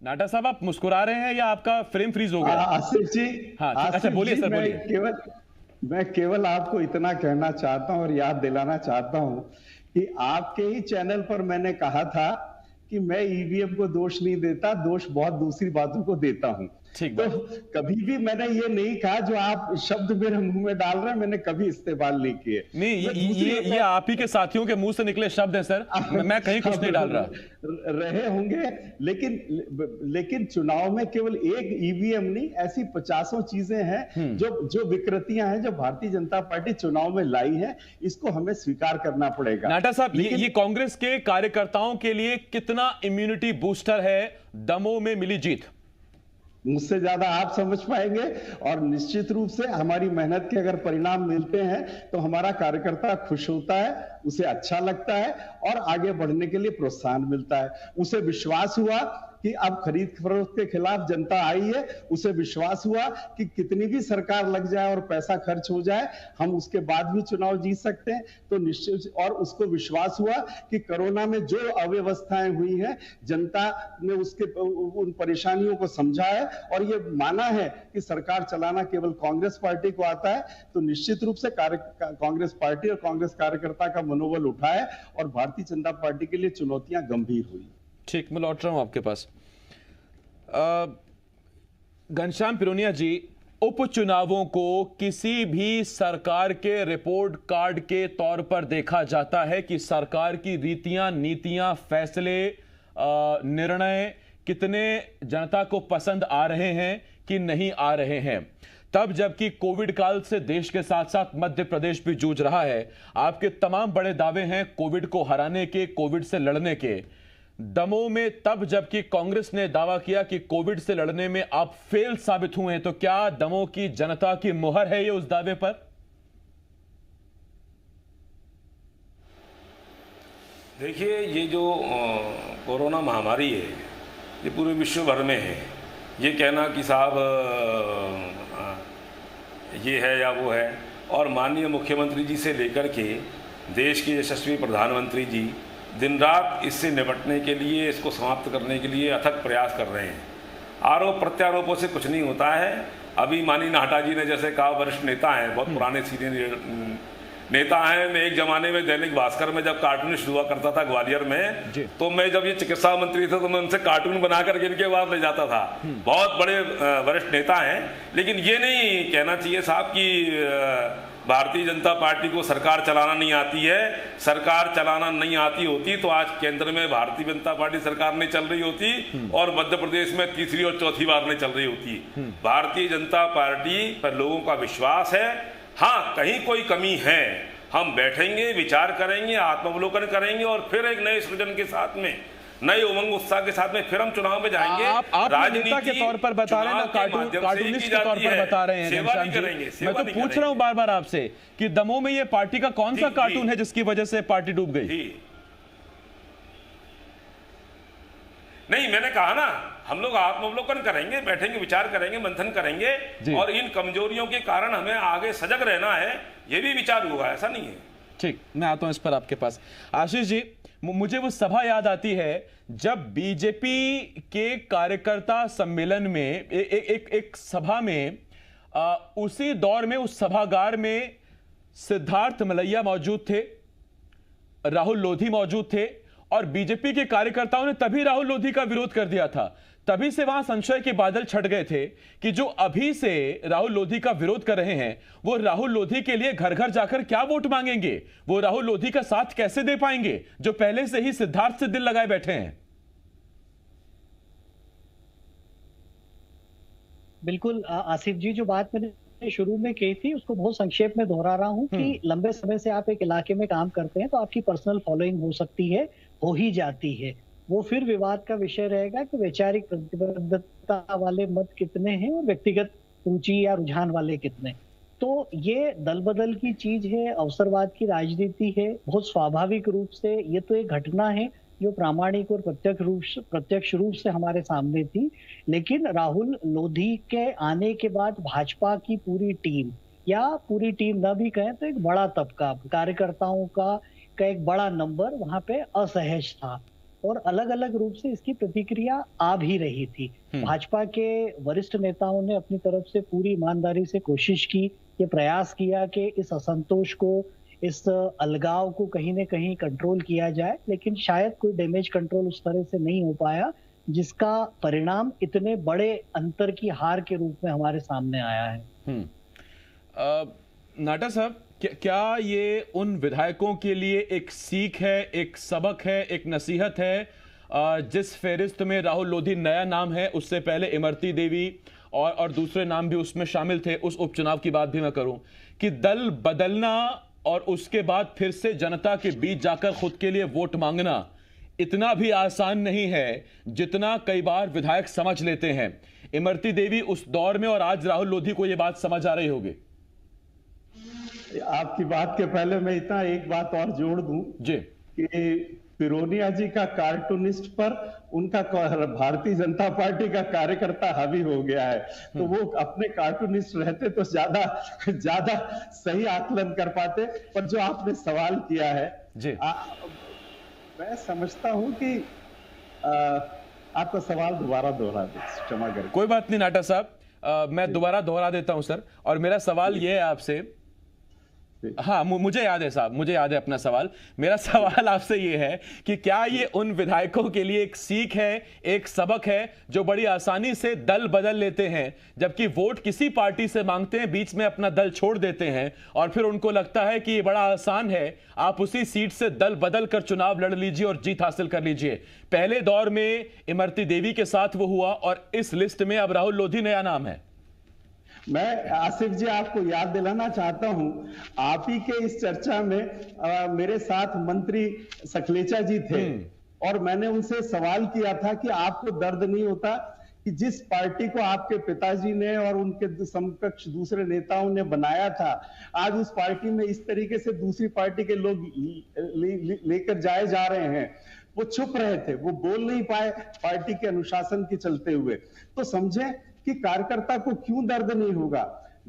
नाटा साहब आप मुस्कुरा रहे हैं या आपका फ्रेम फ्रीज हो गया? आसिफ जी, हाँ अच्छा बोलिए सर, बोलिए। मैं केवल आपको इतना कहना चाहता हूं और याद दिलाना चाहता हूं कि आपके ही चैनल पर मैंने कहा था कि मैं ईवीएम को दोष नहीं देता, दोष बहुत दूसरी बातों को देता हूं। तो कभी भी मैंने ये नहीं कहा जो आप शब्द मेरे मुंह में डाल रहे हैं, मैंने कभी इस्तेमाल नहीं किए। नहीं, ये आप ही के साथियों के मुंह से निकले शब्द हैं सर, मैं कहीं कुछ नहीं डाल रहा। रहे होंगे, लेकिन चुनाव में केवल एक ईवीएम नहीं, ऐसी 50 चीजें हैं जो विकृतियां हैं जो भारतीय जनता पार्टी चुनाव में लाई है, इसको हमें स्वीकार करना पड़ेगा। नाटा साहब, ये कांग्रेस के कार्यकर्ताओं के लिए कितना इम्यूनिटी बूस्टर है दमोह में मिली जीत? मुझसे ज्यादा आप समझ पाएंगे। और निश्चित रूप से हमारी मेहनत के अगर परिणाम मिलते हैं तो हमारा कार्यकर्ता खुश होता है, उसे अच्छा लगता है और आगे बढ़ने के लिए प्रोत्साहन मिलता है। उसे विश्वास हुआ कि अब खरीद फरोख्त के खिलाफ जनता आई है, उसे विश्वास हुआ कि कितनी भी सरकार लग जाए और पैसा खर्च हो जाए, हम उसके बाद भी चुनाव जीत सकते हैं। तो निश्चित, और उसको विश्वास हुआ कि कोरोना में जो अव्यवस्थाएं हुई हैं, जनता ने उसके उन परेशानियों को समझा है और ये माना है कि सरकार चलाना केवल कांग्रेस पार्टी को आता है। तो निश्चित रूप से कांग्रेस पार्टी और कांग्रेस कार्यकर्ता का मनोबल उठा है और भारतीय जनता पार्टी के लिए चुनौतियां गंभीर हुई। ठीक, मैं लौट रहा हूं आपके पास। घनश्याम पिरोनिया जी, उपचुनावों को किसी भी सरकार के रिपोर्ट कार्ड के तौर पर देखा जाता है कि सरकार की रीतियां, नीतियां, फैसले, निर्णय कितने जनता को पसंद आ रहे हैं कि नहीं आ रहे हैं। तब जबकि कोविड काल से देश के साथ साथ मध्य प्रदेश भी जूझ रहा है, आपके तमाम बड़े दावे हैं कोविड को हराने के, कोविड से लड़ने के। दमोह में तब जबकि कांग्रेस ने दावा किया कि कोविड से लड़ने में आप फेल साबित हुए हैं, तो क्या दमोह की जनता की मुहर है ये उस दावे पर? देखिए, ये जो कोरोना महामारी है ये पूरे विश्व भर में है। ये कहना कि साहब ये है या वो है, और माननीय मुख्यमंत्री जी से लेकर के देश के यशस्वी प्रधानमंत्री जी दिन रात इससे निपटने के लिए, इसको समाप्त करने के लिए अथक प्रयास कर रहे हैं। आरोप प्रत्यारोपों से कुछ नहीं होता है। अभी माननीय नाहटा जी ने जैसे कहा, वरिष्ठ नेता हैं, बहुत पुराने सीनियर नेता हैं। मैं एक जमाने में दैनिक भास्कर में जब कार्टूनिस्ट हुआ करता था ग्वालियर में, तो मैं जब ये चिकित्सा मंत्री थे तो मैं उनसे कार्टून बना करके इनके बाद ले जाता था। बहुत बड़े वरिष्ठ नेता हैं। लेकिन ये नहीं कहना चाहिए साहब कि भारतीय जनता पार्टी को सरकार चलाना नहीं आती है। सरकार चलाना नहीं आती होती तो आज केंद्र में भारतीय जनता पार्टी सरकार नहीं चल रही होती और मध्य प्रदेश में तीसरी और चौथी बार नहीं चल रही होती। भारतीय जनता पार्टी पर लोगों का विश्वास है। हाँ, कहीं कोई कमी है, हम बैठेंगे, विचार करेंगे, आत्मावलोकन करेंगे और फिर एक नए सृजन के साथ में, नए उमंग उत्साह के साथ में फिर हम चुनाव में जाएंगे। आप नेता के तौर पर बता रहे हैं ना, कार्टूनिस्ट के तौर पर बता रहे हैं घनश्याम जी। मैं तो पूछ रहा हूं बार बार आपसे कि दमोह में ये पार्टी का कौन सा कार्टून है जिसकी वजह से पार्टी डूब गई? नहीं, मैंने कहा ना, हम लोग आत्मावलोकन करेंगे, बैठेंगे, विचार करेंगे, मंथन करेंगे और इन कमजोरियों के कारण हमें आगे सजग रहना है, ये भी विचार होगा, ऐसा नहीं है। ठीक, मैं आता हूं इस पर आपके पास। आशीष जी, मुझे वो सभा याद आती है जब बीजेपी के कार्यकर्ता सम्मेलन में एक सभा में उसी दौर में उस सभागार में सिद्धार्थ मलैया मौजूद थे, राहुल लोधी मौजूद थे और बीजेपी के कार्यकर्ताओं ने तभी राहुल लोधी का विरोध कर दिया था। तभी से वहां संशय के बादल छट गए थे कि जो अभी से राहुल लोधी का विरोध कर रहे हैं वो राहुल लोधी के लिए घर घर जाकर क्या वोट मांगेंगे, वो राहुल लोधी का साथ कैसे दे पाएंगे जो पहले से ही सिद्धार्थ से दिल लगाए बैठे हैं। बिल्कुल आसिफ जी, जो बात मैंने शुरू में कही थी उसको बहुत संक्षेप में दोहरा रहा हूं कि लंबे समय से आप एक इलाके में काम करते हैं तो आपकी पर्सनल फॉलोइंग हो सकती है, हो ही जाती है। वो फिर विवाद का विषय रहेगा कि वैचारिक प्रतिबद्धता वाले मत कितने हैं और व्यक्तिगत रुचि या रुझान वाले कितने। तो ये दल बदल की चीज है, अवसरवाद की राजनीति है। बहुत स्वाभाविक रूप से ये तो एक घटना है जो प्रामाणिक और प्रत्यक्ष रूप से हमारे सामने थी। लेकिन राहुल लोधी के आने के बाद भाजपा की पूरी टीम, या पूरी टीम न भी कहें तो एक बड़ा तबका, कार्यकर्ताओं का एक बड़ा नंबर वहां पे असहज था और अलग अलग रूप से इसकी प्रतिक्रिया आ भी रही थी। भाजपा के वरिष्ठ नेताओं ने अपनी तरफ से पूरी ईमानदारी से कोशिश की, ये प्रयास किया कि इस असंतोष को, इस अलगाव को कहीं न कहीं कंट्रोल किया जाए, लेकिन शायद कोई डैमेज कंट्रोल उस तरह से नहीं हो पाया जिसका परिणाम इतने बड़े अंतर की हार के रूप में हमारे सामने आया है। नाटा साहब, क्या ये उन विधायकों के लिए एक सीख है, एक सबक है, एक नसीहत है? जिस फेरिस्त में राहुल लोधी नया नाम है, उससे पहले इमरती देवी और दूसरे नाम भी उसमें शामिल थे, उस उपचुनाव की बात भी मैं करूं कि दल बदलना और उसके बाद फिर से जनता के बीच जाकर खुद के लिए वोट मांगना इतना भी आसान नहीं है जितना कई बार विधायक समझ लेते हैं। इमरती देवी उस दौर में और आज राहुल लोधी को यह बात समझ आ रही होगी? आपकी बात के पहले मैं इतना एक बात और जोड़ दूं जी कि पिरोनिया जी का कार्टूनिस्ट पर उनका भारतीय जनता पार्टी का कार्यकर्ता हावी हो गया है, तो वो अपने कार्टूनिस्ट रहते तो ज्यादा सही आकलन कर पाते। पर जो आपने सवाल किया है जी, मैं समझता हूं कि आपका सवाल दोबारा दोहरा दे, क्षमा करें। कोई बात नहीं नाटा साहब, मैं दोबारा दोहरा देता हूं सर। और मेरा सवाल यह है आपसे, हाँ मुझे याद है साहब, मुझे याद है अपना सवाल। मेरा सवाल आपसे ये है कि क्या ये उन विधायकों के लिए एक सीख है, एक सबक है, जो बड़ी आसानी से दल बदल लेते हैं, जबकि वोट किसी पार्टी से मांगते हैं, बीच में अपना दल छोड़ देते हैं और फिर उनको लगता है कि ये बड़ा आसान है, आप उसी सीट से दल बदल कर चुनाव लड़ लीजिए और जीत हासिल कर लीजिए। पहले दौर में इमरती देवी के साथ वो हुआ और इस लिस्ट में अब राहुल लोधी नया नाम है। मैं आसिफ जी आपको याद दिलाना चाहता हूं, आप ही के इस चर्चा में मेरे साथ मंत्री सकलेचा जी थे और मैंने उनसे सवाल किया था कि आपको दर्द नहीं होता कि जिस पार्टी को आपके पिताजी ने और उनके समकक्ष दूसरे नेताओं ने बनाया था, आज उस पार्टी में इस तरीके से दूसरी पार्टी के लोग लेकर जाए जा रहे हैं। वो चुप रहे थे, वो बोल नहीं पाए पार्टी के अनुशासन के चलते हुए। तो समझे कि कार्यकर्ता को क्यों दर्द नहीं होगा।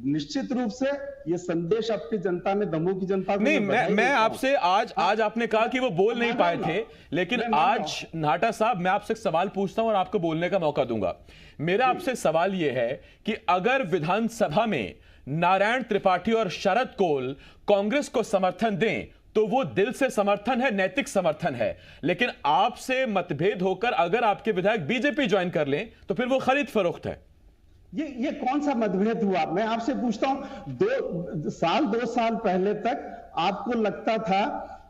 निश्चित रूप से ये संदेश आपकी जनता ने, दमोह की जनता को नहीं, मैं आपसे आज आपने कहा कि वो बोल नहीं पाए थे, लेकिन आज नाटा साहब मैं आपसे सवाल पूछता हूं और आपको बोलने का मौका दूंगा। मेरा आपसे सवाल यह है कि अगर विधानसभा में नारायण त्रिपाठी और शरद कोल कांग्रेस को समर्थन दें तो वो दिल से समर्थन है, नैतिक समर्थन है, लेकिन आपसे मतभेद होकर अगर आपके विधायक बीजेपी ज्वाइन कर लें तो फिर वो खरीद फरोख्त है। ये कौन सा मतभेद हुआ? मैं आपसे पूछता हूं, 2 साल पहले तक आपको लगता था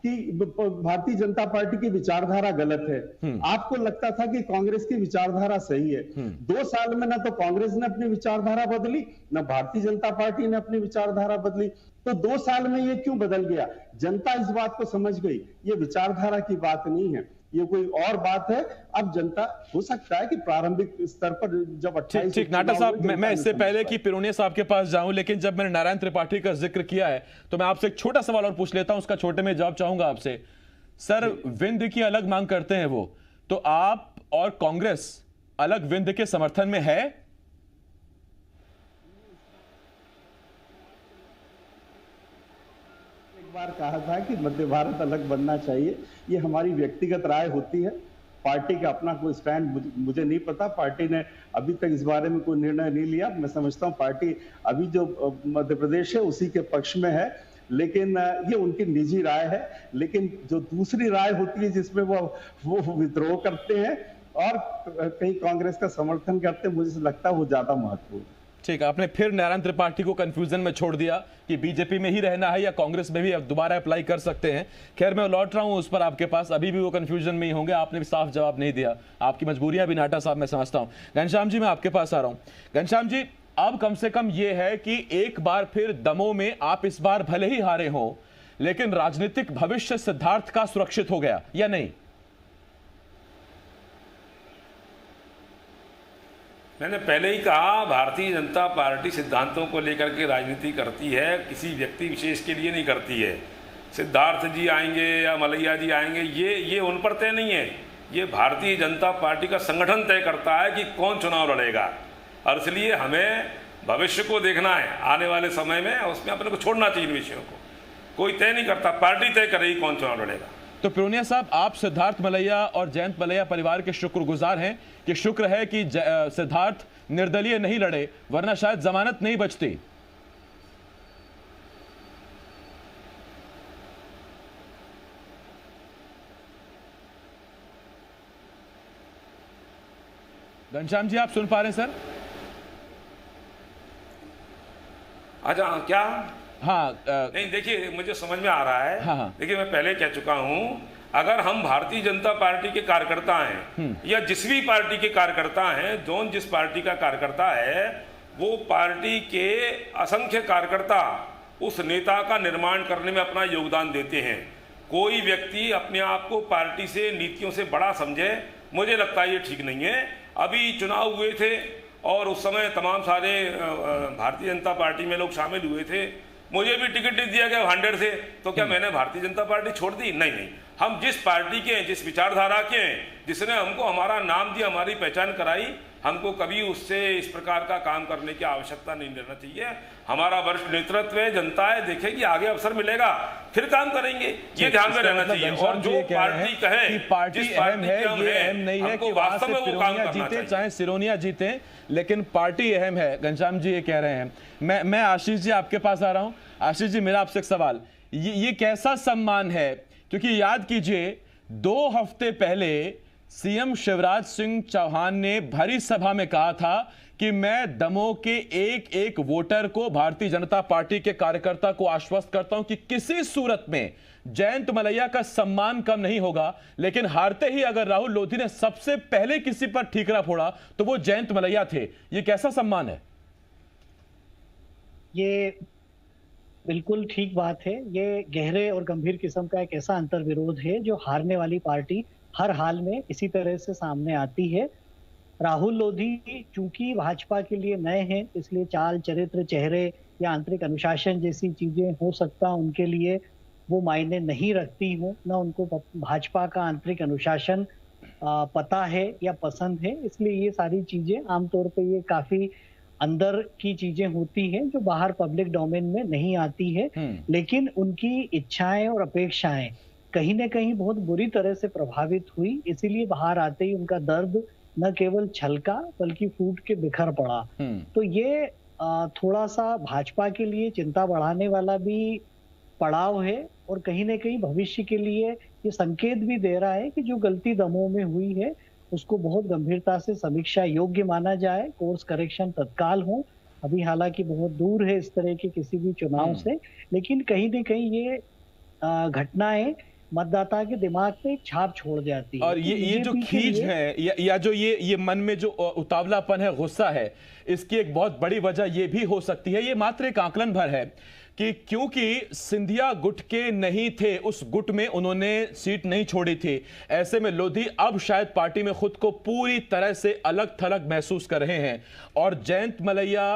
कि भारतीय जनता पार्टी की विचारधारा गलत है, आपको लगता था कि कांग्रेस की विचारधारा सही है। 2 साल में ना तो कांग्रेस ने अपनी विचारधारा बदली, ना भारतीय जनता पार्टी ने अपनी विचारधारा बदली। तो 2 साल में ये क्यों बदल गया? जनता इस बात को समझ गई, ये विचारधारा की बात नहीं है, ये कोई और बात है। अब जनता, हो सकता है कि प्रारंभिक स्तर पर जब 28 ठीक नाटा साहब, मैं इससे पहले कि पिरोनिया साहब के पास जाऊं, लेकिन जब मैंने नारायण त्रिपाठी का जिक्र किया है तो मैं आपसे एक छोटा सवाल और पूछ लेता हूं, उसका छोटे में जवाब चाहूंगा आपसे। सर, विंध्य की अलग मांग करते हैं वो, तो आप और कांग्रेस अलग विंध्य के समर्थन में है? बार कहा था कि मध्य भारत अलग बनना चाहिए, ये हमारी व्यक्तिगत राय होती है, पार्टी का अपना कोई स्टैंड मुझे नहीं पता। पार्टी ने अभी तक इस बारे में कोई निर्णय नहीं लिया। मैं समझता हूं पार्टी अभी जो मध्य प्रदेश है उसी के पक्ष में है, लेकिन ये उनकी निजी राय है। लेकिन जो दूसरी राय होती है जिसमें वो विद्रोह करते हैं और कहीं कांग्रेस का समर्थन करते हैं, मुझे लगता है वो ज्यादा महत्वपूर्ण है। ठीक, आपने फिर नारायण त्रिपाठी को कंफ्यूजन में छोड़ दिया कि बीजेपी में ही रहना है या कांग्रेस में भी अब दोबारा अप्लाई कर सकते हैं। खैर, मैं लौट रहा हूं उस पर आपके पास, अभी भी वो कंफ्यूजन में ही होंगे, आपने भी साफ जवाब नहीं दिया, आपकी मजबूरियां भी नाटा साहब मैं समझता हूं। घनश्याम जी, मैं आपके पास आ रहा हूं। घनश्याम जी, अब कम से कम ये है कि एक बार फिर दमोह में आप इस बार भले ही हारे हो, लेकिन राजनीतिक भविष्य सिद्धार्थ का सुरक्षित हो गया या नहीं? मैंने पहले ही कहा, भारतीय जनता पार्टी सिद्धांतों को लेकर के राजनीति करती है, किसी व्यक्ति विशेष के लिए नहीं करती है। सिद्धार्थ जी आएंगे या मलैया जी आएंगे, ये उन पर तय नहीं है। ये भारतीय जनता पार्टी का संगठन तय करता है कि कौन चुनाव लड़ेगा, और इसलिए हमें भविष्य को देखना है आने वाले समय में, उसमें अपने को छोड़ना चाहिए इन विषयों को। कोई तय नहीं करता, पार्टी तय करेगी कौन चुनाव लड़ेगा। तो पिरोनिया साहब, आप सिद्धार्थ मलैया और जयंत मलैया परिवार के शुक्रगुजार हैं कि शुक्र है कि सिद्धार्थ निर्दलीय नहीं लड़े, वरना शायद जमानत नहीं बचती। घनश्याम जी, आप सुन पा रहे हैं सर? अच्छा, क्या? हाँ, नहीं, देखिए मुझे समझ में आ रहा है। हाँ। देखिए, मैं पहले कह चुका हूं, अगर हम भारतीय जनता पार्टी के कार्यकर्ता हैं या जिस भी पार्टी के कार्यकर्ता हैं, जोन जिस पार्टी का कार्यकर्ता है, वो पार्टी के असंख्य कार्यकर्ता उस नेता का निर्माण करने में अपना योगदान देते हैं। कोई व्यक्ति अपने आप को पार्टी से, नीतियों से बड़ा समझे, मुझे लगता है ये ठीक नहीं है। अभी चुनाव हुए थे और उस समय तमाम सारे भारतीय जनता पार्टी में लोग शामिल हुए थे। मुझे भी टिकट नहीं दिया गया 100 से, तो क्या मैंने भारतीय जनता पार्टी छोड़ दी? नहीं नहीं, हम जिस पार्टी के हैं, जिस विचारधारा के हैं, जिसने हमको हमारा नाम दिया, हमारी पहचान कराई, हमको कभी उससे इस प्रकार का काम करने की आवश्यकता नहीं रहना चाहिए। हमारा वरिष्ठ नेतृत्व है, जनता है, देखेगी, आगे अवसर मिलेगा फिर काम करेंगे, ये ध्यान में रहना चाहिए। और जो पार्टी कहे कि पार्टी अहम है, ये अहम नहीं है कि वास्तव में वो काम जीते चाहे सिरोनिया जीते, लेकिन पार्टी अहम है। घनश्याम जी ये कह रहे हैं। मैं आशीष जी आपके पास आ रहा हूं। आशीष जी, मेरा आपसे एक सवाल, ये कैसा सम्मान है? क्योंकि याद कीजिए 2 हफ्ते पहले सीएम शिवराज सिंह चौहान ने भरी सभा में कहा था कि मैं दमोह के एक वोटर को, भारतीय जनता पार्टी के कार्यकर्ता को आश्वस्त करता हूं कि किसी सूरत में जयंत मलैया का सम्मान कम नहीं होगा। लेकिन हारते ही अगर राहुल लोधी ने सबसे पहले किसी पर ठीकरा फोड़ा तो वो जयंत मलैया थे। ये कैसा सम्मान है? ये बिल्कुल ठीक बात है। ये गहरे और गंभीर किस्म का एक ऐसा अंतर्विरोध है जो हारने वाली पार्टी हर हाल में इसी तरह से सामने आती है। राहुल लोधी चूंकि भाजपा के लिए नए हैं, इसलिए चाल, चरित्र, चेहरे या आंतरिक अनुशासन जैसी चीजें हो सकता उनके लिए वो मायने नहीं रखती हो, न उनको भाजपा का आंतरिक अनुशासन पता है या पसंद है। इसलिए ये सारी चीजें आमतौर पे ये काफी अंदर की चीजें होती हैं जो बाहर पब्लिक डोमेन में नहीं आती है। लेकिन उनकी इच्छाएं और अपेक्षाएं कहीं ना कहीं बहुत बुरी तरह से प्रभावित हुई, इसीलिए बाहर आते ही उनका दर्द न केवल छलका बल्कि फूट के बिखर पड़ा। तो ये थोड़ा सा भाजपा के लिए चिंता बढ़ाने वाला भी पड़ाव है और कहीं ना कहीं भविष्य के लिए ये संकेत भी दे रहा है कि जो गलती दमोह में हुई है उसको बहुत गंभीरता से समीक्षा योग्य माना जाए, कोर्स करेक्शन तत्काल हो। अभी हालांकि बहुत दूर है इस तरह के किसी भी चुनाव से, लेकिन कहीं ना कहीं ये घटनाएं मतदाता के दिमाग पे एक छाप छोड़ जाती है। और ये जो खींच है या जो ये मन में जो उतावलापन है, गुस्सा है, इसकी एक बहुत बड़ी वजह ये भी हो सकती है, ये मात्र एक आकलन भर है कि क्योंकि सिंधिया गुट के नहीं थे, उस गुट में उन्होंने सीट नहीं छोड़ी थी, ऐसे में लोधी अब शायद पार्टी में खुद को पूरी तरह से अलग थलग महसूस कर रहे हैं। और जयंत मलैया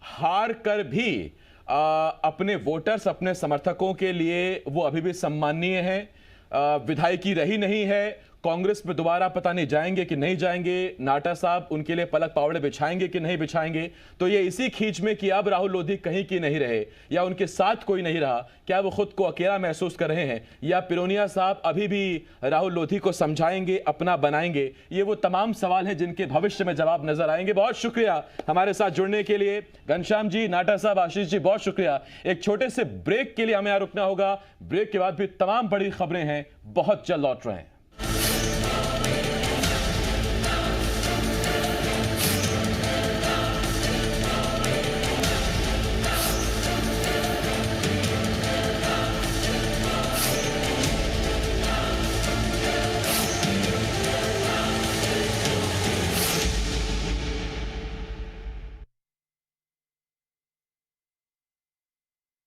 हार कर भी अपने वोटर्स, अपने समर्थकों के लिए वो अभी भी सम्माननीय हैं। विधायकी रही नहीं है, कांग्रेस में दोबारा पता नहीं जाएंगे कि नहीं जाएंगे, नाटा साहब उनके लिए पलक पावड़े बिछाएंगे कि नहीं बिछाएंगे। तो ये इसी खींच में कि अब राहुल लोधी कहीं की नहीं रहे या उनके साथ कोई नहीं रहा, क्या वो खुद को अकेला महसूस कर रहे हैं या पिरोनिया साहब अभी भी राहुल लोधी को समझाएंगे, अपना बनाएंगे? ये वो तमाम सवाल हैं जिनके भविष्य में जवाब नजर आएंगे। बहुत शुक्रिया हमारे साथ जुड़ने के लिए घनश्याम जी, नाटा साहब, आशीष जी, बहुत शुक्रिया। एक छोटे से ब्रेक के लिए हमें यहाँ रुकना होगा। ब्रेक के बाद भी तमाम बड़ी खबरें हैं, बहुत जल्द लौट रहे हैं।